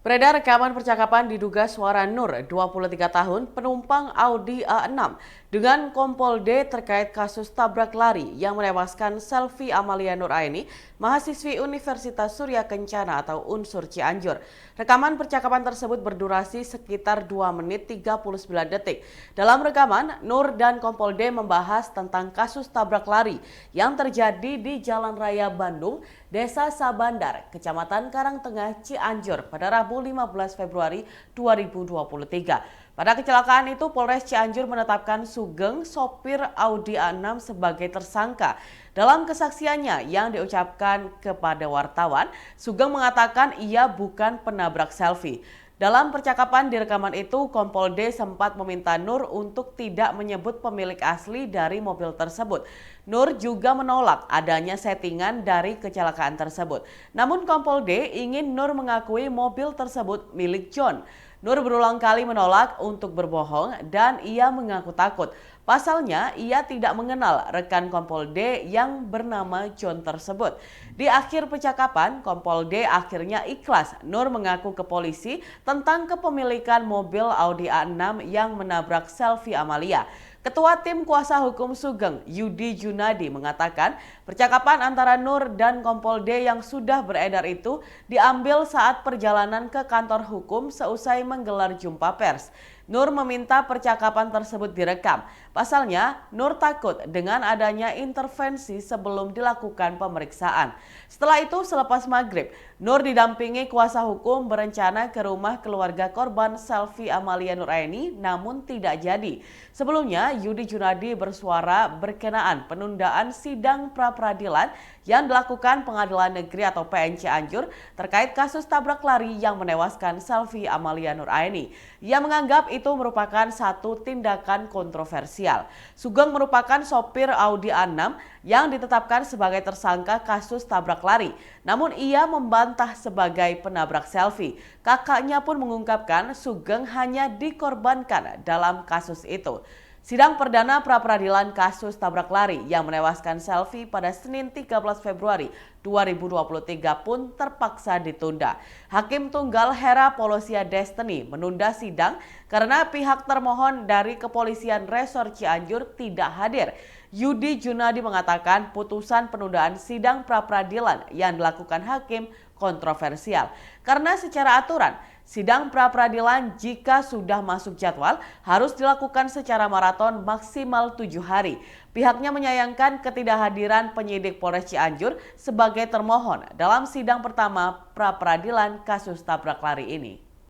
Beredar rekaman percakapan diduga suara Nur, 23 tahun, penumpang Audi A6 dengan Kompol D terkait kasus tabrak lari yang menewaskan Selvi Amalia Nuraini, mahasiswi Universitas Surya Kencana atau Unsur Cianjur. Rekaman percakapan tersebut berdurasi sekitar 2 menit 39 detik. Dalam rekaman, Nur dan Kompol D membahas tentang kasus tabrak lari yang terjadi di Jalan Raya Bandung, Desa Sabandar, Kecamatan Karangtengah, Cianjur pada Rabu 15 Februari 2023. Pada kecelakaan itu, Polres Cianjur menetapkan Sugeng, sopir Audi A6 sebagai tersangka. Dalam kesaksiannya yang diucapkan kepada wartawan, Sugeng mengatakan ia bukan penabrak Selvi. Dalam percakapan di rekaman itu, Kompol D sempat meminta Nur untuk tidak menyebut pemilik asli dari mobil tersebut. Nur juga menolak adanya settingan dari kecelakaan tersebut. Namun Kompol D ingin Nur mengakui mobil tersebut milik John. Nur berulang kali menolak untuk berbohong dan ia mengaku takut. Pasalnya, ia tidak mengenal rekan Kompol D yang bernama John tersebut. Di akhir percakapan, Kompol D akhirnya ikhlas. Nur mengaku ke polisi tentang kepemilikan mobil Audi A6 yang menabrak Selvi Amalia. Ketua Tim Kuasa Hukum Sugeng, Yudi Junadi, mengatakan percakapan antara Nur dan Kompol D yang sudah beredar itu diambil saat perjalanan ke kantor hukum seusai menggelar jumpa pers. Nur meminta percakapan tersebut direkam. Pasalnya, Nur takut dengan adanya intervensi sebelum dilakukan pemeriksaan. Setelah itu, selepas maghrib, Nur didampingi kuasa hukum berencana ke rumah keluarga korban Selvi Amalia Nuraini, namun tidak jadi. Sebelumnya, Yudi Junadi bersuara berkenaan penundaan sidang pra-peradilan yang dilakukan Pengadilan Negeri atau PN Cianjur terkait kasus tabrak lari yang menewaskan Selvi Amalia Nuraini. Ia menganggap itu merupakan satu tindakan kontroversial. Sugeng merupakan sopir Audi A6 yang ditetapkan sebagai tersangka kasus tabrak lari. Namun ia membantah sebagai penabrak Selvi. Kakaknya pun mengungkapkan Sugeng hanya dikorbankan dalam kasus itu. Sidang perdana pra-peradilan kasus tabrak lari yang menewaskan Selvi pada Senin 13 Februari 2023 pun terpaksa ditunda. Hakim Tunggal Hera Polosia Destiny menunda sidang karena pihak termohon dari Kepolisian Resor Cianjur tidak hadir. Yudi Junadi mengatakan putusan penundaan sidang pra-peradilan yang dilakukan hakim kontroversial. Karena secara aturan, sidang pra-peradilan jika sudah masuk jadwal harus dilakukan secara maraton maksimal 7 hari. Pihaknya menyayangkan ketidakhadiran penyidik Polres Cianjur sebagai termohon dalam sidang pertama pra-peradilan kasus tabrak lari ini.